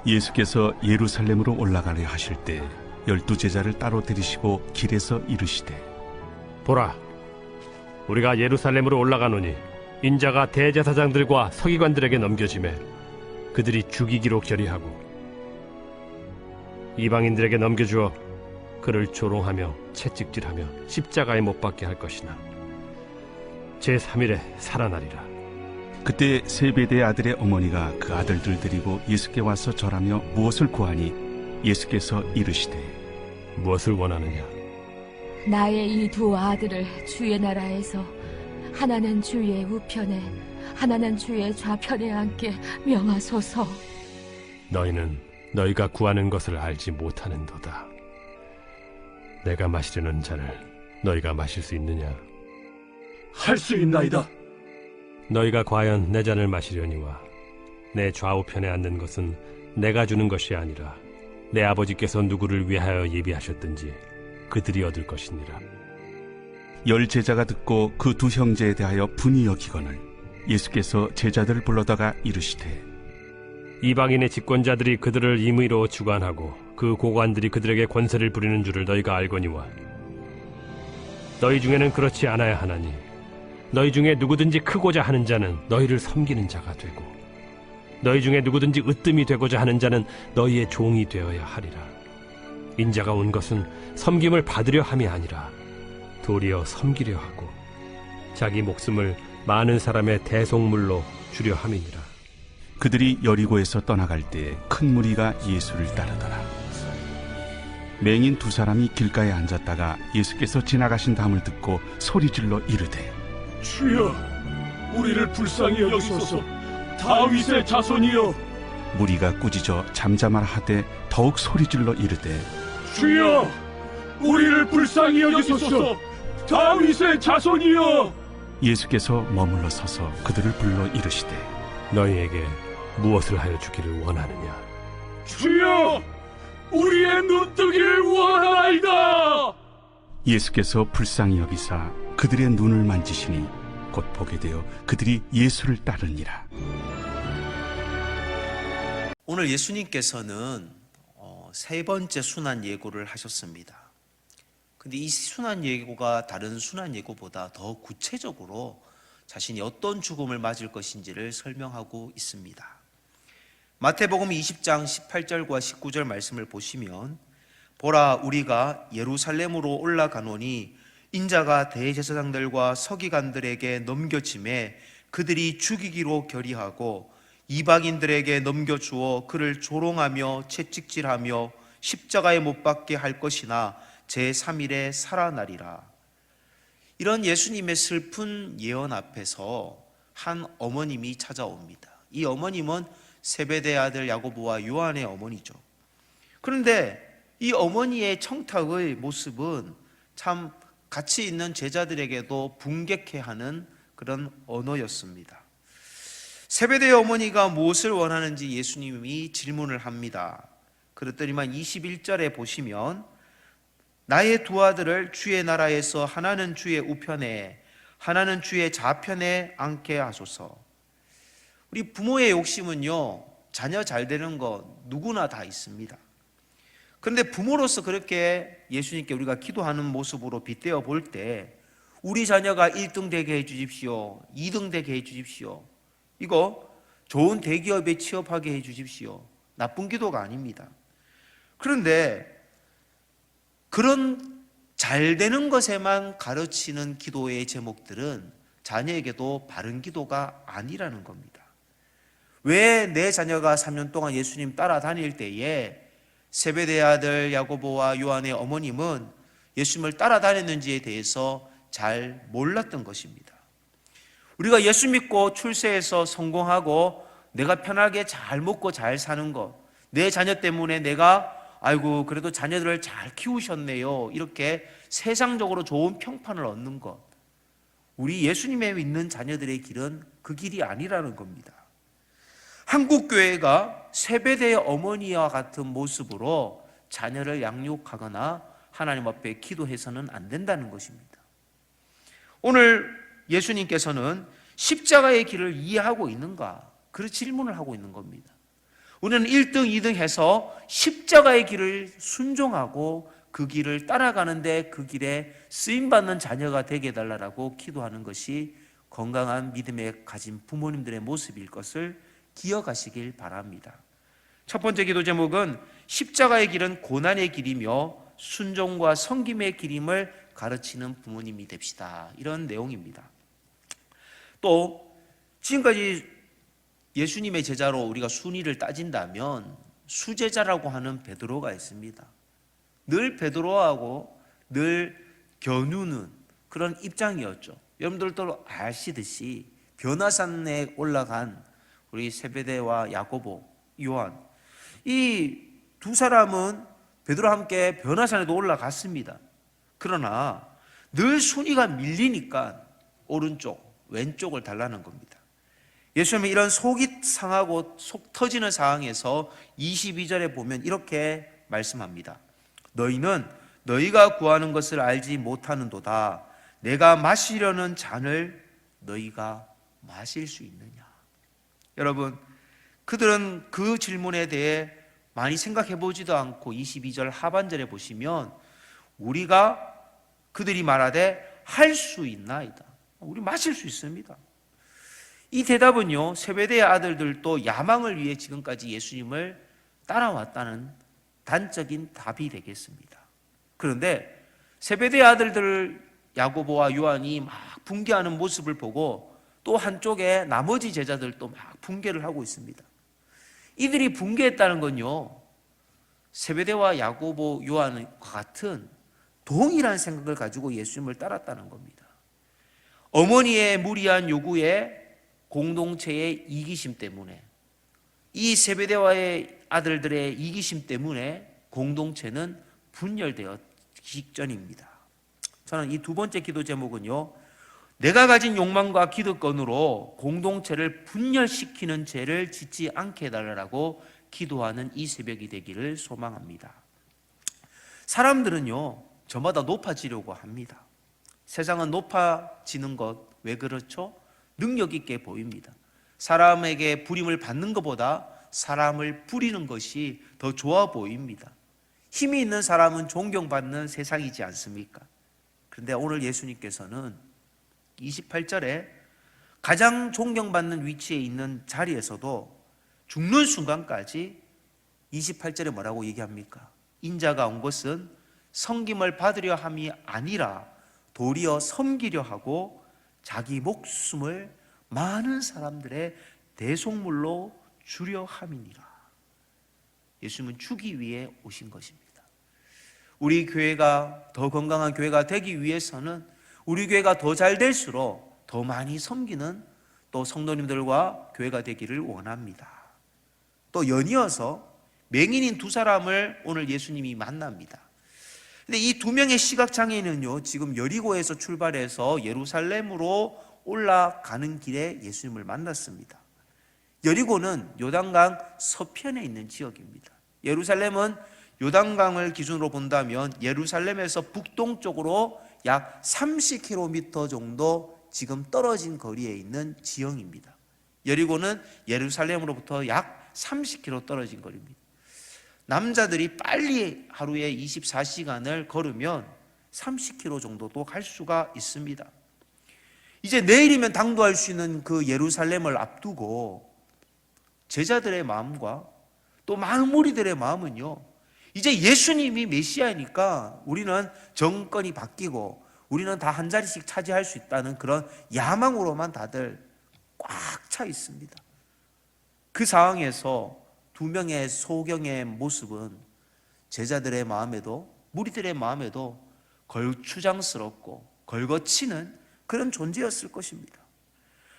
예수께서 예루살렘으로 올라가려 하실 때 12제자를 따로 데리시고 길에서 이르시되 보라, 우리가 예루살렘으로 올라가노니 인자가 대제사장들과 서기관들에게 넘겨지매 그들이 죽이기로 결의하고 이방인들에게 넘겨주어 그를 조롱하며 채찍질하며 십자가에 못 박게 할 것이나 제3일에 살아나리라. 그때 세베대의 아들의 어머니가 그 아들들 데리고 예수께 와서 절하며 무엇을 구하니 예수께서 이르시되 무엇을 원하느냐? 나의 이 두 아들을 주의 나라에서 하나는 주의 우편에 하나는 주의 좌편에 앉게 명하소서. 너희는 너희가 구하는 것을 알지 못하는도다. 내가 마시려는 잔을 너희가 마실 수 있느냐? 할 수 있나이다. 너희가 과연 내 잔을 마시려니와 내 좌우편에 앉는 것은 내가 주는 것이 아니라 내 아버지께서 누구를 위하여 예비하셨든지 그들이 얻을 것이니라. 10제자가 듣고 그 두 형제에 대하여 분이 여기거늘 예수께서 제자들을 불러다가 이르시되 이방인의 집권자들이 그들을 임의로 주관하고 그 고관들이 그들에게 권세를 부리는 줄을 너희가 알거니와 너희 중에는 그렇지 않아야 하나니 너희 중에 누구든지 크고자 하는 자는 너희를 섬기는 자가 되고 너희 중에 누구든지 으뜸이 되고자 하는 자는 너희의 종이 되어야 하리라. 인자가 온 것은 섬김을 받으려 함이 아니라 도리어 섬기려 하고 자기 목숨을 많은 사람의 대속물로 주려 함이니라. 그들이 여리고에서 떠나갈 때 큰 무리가 예수를 따르더라. 맹인 두 사람이 길가에 앉았다가 예수께서 지나가신 담을 듣고 소리질러 이르되 주여, 우리를 불쌍히 여기소서. 다윗의 자손이여. 무리가 꾸짖어 잠잠하라 하되 더욱 소리질러 이르되 주여, 우리를 불쌍히 여기소서. 다윗의 자손이여. 예수께서 머물러 서서 그들을 불러 이르시되 너희에게 무엇을 하여 주기를 원하느냐? 주여, 우리의 눈뜨기를 원하나이다. 예수께서 불쌍히 여기사 그들의 눈을 만지시니 곧 보게 되어 그들이 예수를 따르니라. 오늘 예수님께서는 세 번째 순환 예고를 하셨습니다. 근데 이 순환 예고가 다른 순환 예고보다 더 구체적으로 자신이 어떤 죽음을 맞을 것인지를 설명하고 있습니다. 마태복음 20장 18절과 19절 말씀을 보시면 보라, 우리가 예루살렘으로 올라가노니 인자가 대제사장들과 서기관들에게 넘겨짐에 그들이 죽이기로 결의하고 이방인들에게 넘겨주어 그를 조롱하며 채찍질하며 십자가에 못 박게 할 것이나 제3일에 살아나리라. 이런 예수님의 슬픈 예언 앞에서 한 어머님이 찾아옵니다. 이 어머님은 세베대 아들 야고보와 요한의 어머니죠. 그런데 이 어머니의 청탁의 모습은 참 같이 있는 제자들에게도 분개케 하는 그런 언어였습니다. 세베대의 어머니가 무엇을 원하는지 예수님이 질문을 합니다. 그랬더니만 21절에 보시면 나의 두 아들을 주의 나라에서 하나는 주의 우편에 하나는 주의 좌편에 앉게 하소서. 우리 부모의 욕심은요, 자녀 잘 되는 거 누구나 다 있습니다. 그런데 부모로서 그렇게 예수님께 우리가 기도하는 모습으로 빗대어 볼 때 우리 자녀가 1등 되게 해 주십시오, 2등 되게 해 주십시오, 이거 좋은 대기업에 취업하게 해 주십시오, 나쁜 기도가 아닙니다. 그런데 그런 잘 되는 것에만 가르치는 기도의 제목들은 자녀에게도 바른 기도가 아니라는 겁니다. 왜 내 자녀가 3년 동안 예수님 따라다닐 때에 세베대 아들 야고보와 요한의 어머님은 예수님을 따라다녔는지에 대해서 잘 몰랐던 것입니다. 우리가 예수 믿고 출세해서 성공하고 내가 편하게 잘 먹고 잘 사는 것, 내 자녀 때문에 내가 아이고 그래도 자녀들을 잘 키우셨네요, 이렇게 세상적으로 좋은 평판을 얻는 것, 우리 예수님에 믿는 자녀들의 길은 그 길이 아니라는 겁니다. 한국교회가 세베대의 어머니와 같은 모습으로 자녀를 양육하거나 하나님 앞에 기도해서는 안 된다는 것입니다. 오늘 예수님께서는 십자가의 길을 이해하고 있는가? 그 질문을 하고 있는 겁니다. 우리는 1등, 2등 해서 십자가의 길을 순종하고 그 길을 따라가는데 그 길에 쓰임받는 자녀가 되게 해달라고 기도하는 것이 건강한 믿음에 가진 부모님들의 모습일 것을 기억하시길 바랍니다. 첫 번째 기도 제목은 십자가의 길은 고난의 길이며 순종과 섬김의 길임을 가르치는 부모님이 됩시다. 이런 내용입니다. 또 지금까지 예수님의 제자로 우리가 순위를 따진다면 수제자라고 하는 베드로가 있습니다. 늘 베드로하고 늘 겨누는 그런 입장이었죠. 여러분들도 아시듯이 변화산에 올라간 우리 세베대와 야고보, 요한, 이 두 사람은 베드로와 함께 변화산에도 올라갔습니다. 그러나 늘 순위가 밀리니까 오른쪽, 왼쪽을 달라는 겁니다. 예수님은 이런 속이 상하고 속 터지는 상황에서 22절에 보면 이렇게 말씀합니다. 너희는 너희가 구하는 것을 알지 못하는도다. 내가 마시려는 잔을 너희가 마실 수 있느냐? 여러분, 그들은 그 질문에 대해 많이 생각해 보지도 않고 22절 하반절에 보시면 우리가 그들이 말하되 할 수 있나이다. 우리 마실 수 있습니다. 이 대답은요, 세베대의 아들들도 야망을 위해 지금까지 예수님을 따라왔다는 단적인 답이 되겠습니다. 그런데 세베대의 아들들 야고보와 요한이 막 붕괴하는 모습을 보고 또 한쪽에 나머지 제자들도 막 붕괴를 하고 있습니다. 이들이 붕괴했다는 건요, 세베대와 야고보, 요한과 같은 동일한 생각을 가지고 예수님을 따랐다는 겁니다. 어머니의 무리한 요구에 공동체의 이기심 때문에, 이 세베대와의 아들들의 이기심 때문에 공동체는 분열되어 직전입니다. 저는 이 두 번째 기도 제목은요, 내가 가진 욕망과 기득권으로 공동체를 분열시키는 죄를 짓지 않게 해달라고 기도하는 이 새벽이 되기를 소망합니다. 사람들은요, 저마다 높아지려고 합니다. 세상은 높아지는 것, 왜 그렇죠? 능력 있게 보입니다. 사람에게 부림을 받는 것보다 사람을 부리는 것이 더 좋아 보입니다. 힘이 있는 사람은 존경받는 세상이지 않습니까? 그런데 오늘 예수님께서는 28절에 가장 존경받는 위치에 있는 자리에서도 죽는 순간까지 28절에 뭐라고 얘기합니까? 인자가 온 것은 섬김을 받으려 함이 아니라 도리어 섬기려 하고 자기 목숨을 많은 사람들의 대속물로 주려 함이니라. 예수님은 주기 위해 오신 것입니다. 우리 교회가 더 건강한 교회가 되기 위해서는 우리 교회가 더 잘 될수록 더 많이 섬기는 또 성도님들과 교회가 되기를 원합니다. 또 연이어서 맹인인 두 사람을 오늘 예수님이 만납니다. 근데 이 두 명의 시각장애인은요, 지금 여리고에서 출발해서 예루살렘으로 올라가는 길에 예수님을 만났습니다. 여리고는 요단강 서편에 있는 지역입니다. 예루살렘은 요단강을 기준으로 본다면 예루살렘에서 북동쪽으로 약 30km 정도 지금 떨어진 거리에 있는 지형입니다. 여리고는 예루살렘으로부터 약 30km 떨어진 거리입니다. 남자들이 빨리 하루에 24시간을 걸으면 30km 정도도 갈 수가 있습니다. 이제 내일이면 당도할 수 있는 그 예루살렘을 앞두고 제자들의 마음과 또 많은 무리들의 마음은요, 이제 예수님이 메시아니까 우리는 정권이 바뀌고 우리는 다 한 자리씩 차지할 수 있다는 그런 야망으로만 다들 꽉 차 있습니다. 그 상황에서 두 명의 소경의 모습은 제자들의 마음에도 무리들의 마음에도 걸추장스럽고 걸거치는 그런 존재였을 것입니다.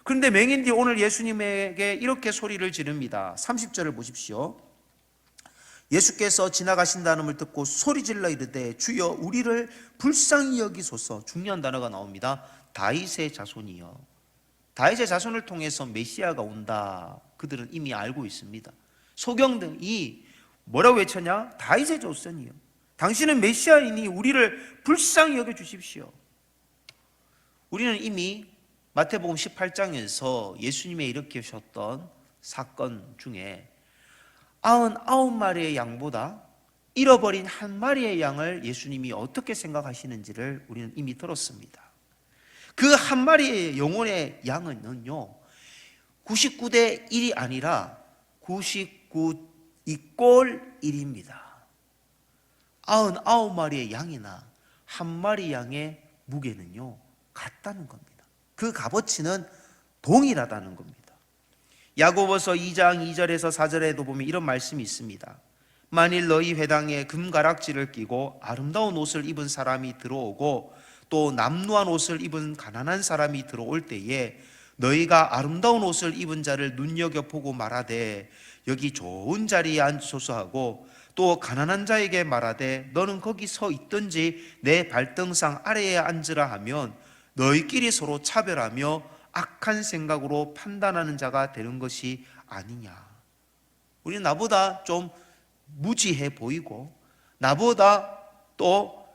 그런데 맹인들이 오늘 예수님에게 이렇게 소리를 지릅니다. 30절을 보십시오. 예수께서 지나가신다는 걸 듣고 소리질러 이르되 주여 우리를 불쌍히 여기소서. 중요한 단어가 나옵니다. 다윗의 자손이여. 다윗의 자손을 통해서 메시아가 온다. 그들은 이미 알고 있습니다. 소경들이 뭐라고 외쳤냐? 다윗의 자손이여, 당신은 메시아이니 우리를 불쌍히 여겨주십시오. 우리는 이미 마태복음 18장에서 예수님의 일으키셨던 사건 중에 99마리의 양보다 잃어버린 한 마리의 양을 예수님이 어떻게 생각하시는지를 우리는 이미 들었습니다. 그 한 마리의 영혼의 양은요 99대 1이 아니라 99 이꼴 1입니다. 99마리의 양이나 한 마리 양의 무게는요 같다는 겁니다. 그 값어치는 동일하다는 겁니다. 야고보서 2장 2절에서 4절에도 보면 이런 말씀이 있습니다. 만일 너희 회당에 금가락지를 끼고 아름다운 옷을 입은 사람이 들어오고 또 남루한 옷을 입은 가난한 사람이 들어올 때에 너희가 아름다운 옷을 입은 자를 눈여겨보고 말하되 여기 좋은 자리에 앉으소서 하고 또 가난한 자에게 말하되 너는 거기 서 있든지 내 발등상 아래에 앉으라 하면 너희끼리 서로 차별하며 악한 생각으로 판단하는 자가 되는 것이 아니냐. 우리는 나보다 좀 무지해 보이고 나보다 또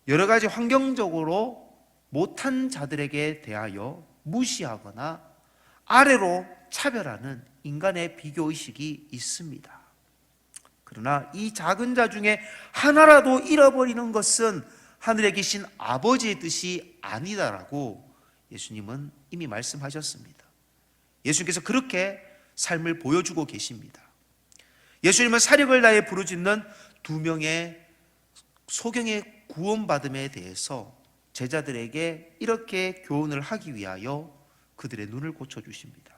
여러 가지 환경적으로 못한 자들에게 대하여 무시하거나 아래로 차별하는 인간의 비교의식이 있습니다. 그러나 이 작은 자 중에 하나라도 잃어버리는 것은 하늘에 계신 아버지의 뜻이 아니다라고 예수님은 이미 말씀하셨습니다. 예수님께서 그렇게 삶을 보여주고 계십니다. 예수님은 사력을 다해 부르짖는 2명의 소경의 구원받음에 대해서 제자들에게 이렇게 교훈을 하기 위하여 그들의 눈을 고쳐주십니다.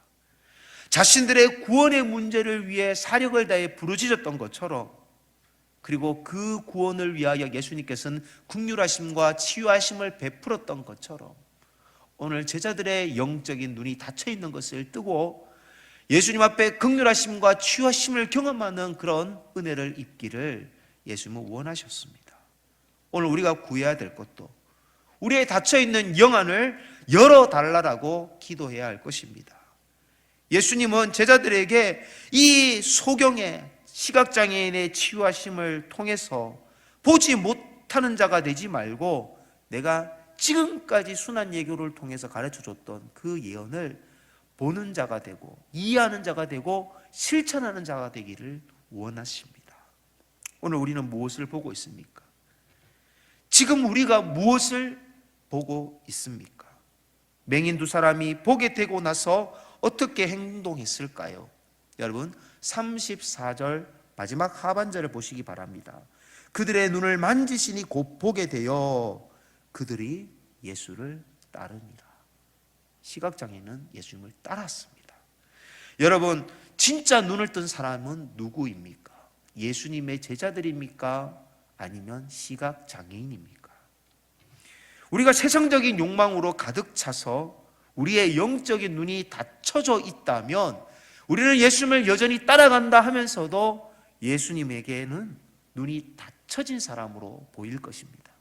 자신들의 구원의 문제를 위해 사력을 다해 부르짖었던 것처럼, 그리고 그 구원을 위하여 예수님께서는 긍휼하심과 치유하심을 베풀었던 것처럼 오늘 제자들의 영적인 눈이 닫혀 있는 것을 뜨고 예수님 앞에 긍휼하심과 치유하심을 경험하는 그런 은혜를 입기를 예수님은 원하셨습니다. 오늘 우리가 구해야 될 것도 우리의 닫혀있는 영안을 열어달라고 기도해야 할 것입니다. 예수님은 제자들에게 이 소경의 시각장애인의 치유하심을 통해서 보지 못하는 자가 되지 말고 내가 지금까지 순환 예교를 통해서 가르쳐줬던 그 예언을 보는 자가 되고 이해하는 자가 되고 실천하는 자가 되기를 원하십니다. 오늘 우리는 무엇을 보고 있습니까? 지금 우리가 무엇을 보고 있습니까? 맹인 2사람이 보게 되고 나서 어떻게 행동했을까요? 여러분 34절 마지막 하반절을 보시기 바랍니다. 그들의 눈을 만지시니 곧 보게 되어 그들이 예수를 따르니라. 시각장애인은 예수님을 따랐습니다. 여러분 진짜 눈을 뜬 사람은 누구입니까? 예수님의 제자들입니까? 아니면 시각장애인입니까? 우리가 세상적인 욕망으로 가득 차서 우리의 영적인 눈이 닫혀져 있다면 우리는 예수님을 여전히 따라간다 하면서도 예수님에게는 눈이 닫혀진 사람으로 보일 것입니다.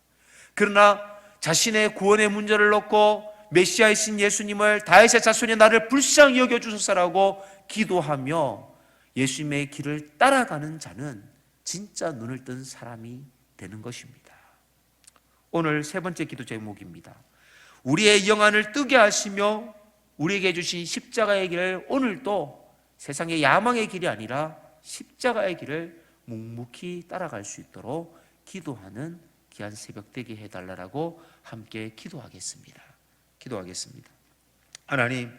그러나 자신의 구원의 문제를 놓고 메시아이신 예수님을 다윗의 자손이 나를 불쌍히 여겨주소서라고 기도하며 예수님의 길을 따라가는 자는 진짜 눈을 뜬 사람이 되는 것입니다. 오늘 3번째 기도 제목입니다. 우리의 영안을 뜨게 하시며 우리에게 주신 십자가의 길을 오늘도 세상의 야망의 길이 아니라 십자가의 길을 묵묵히 따라갈 수 있도록 기도하는 귀한 새벽 되게 해달라고 함께 기도하겠습니다. 하나님,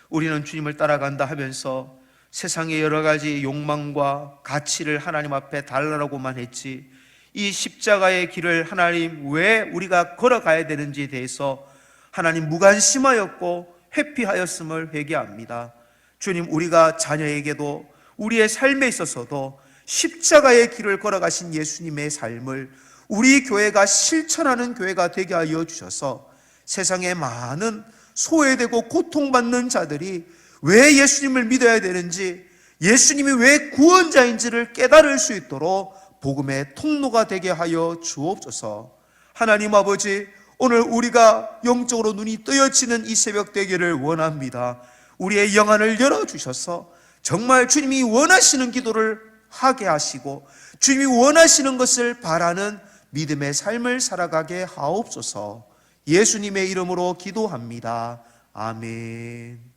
우리는 주님을 따라간다 하면서 세상의 여러 가지 욕망과 가치를 하나님 앞에 달라고만 했지 이 십자가의 길을 하나님 왜 우리가 걸어가야 되는지에 대해서 하나님 무관심하였고 회피하였음을 회개합니다. 주님, 우리가 자녀에게도 우리의 삶에 있어서도 십자가의 길을 걸어가신 예수님의 삶을 우리 교회가 실천하는 교회가 되게 하여 주셔서 세상에 많은 소외되고 고통받는 자들이 왜 예수님을 믿어야 되는지, 예수님이 왜 구원자인지를 깨달을 수 있도록 복음의 통로가 되게 하여 주옵소서. 하나님 아버지, 오늘 우리가 영적으로 눈이 뜨여지는 이 새벽 되기를 원합니다. 우리의 영안을 열어주셔서 정말 주님이 원하시는 기도를 하게 하시고 주님이 원하시는 것을 바라는 믿음의 삶을 살아가게 하옵소서. 예수님의 이름으로 기도합니다. 아멘.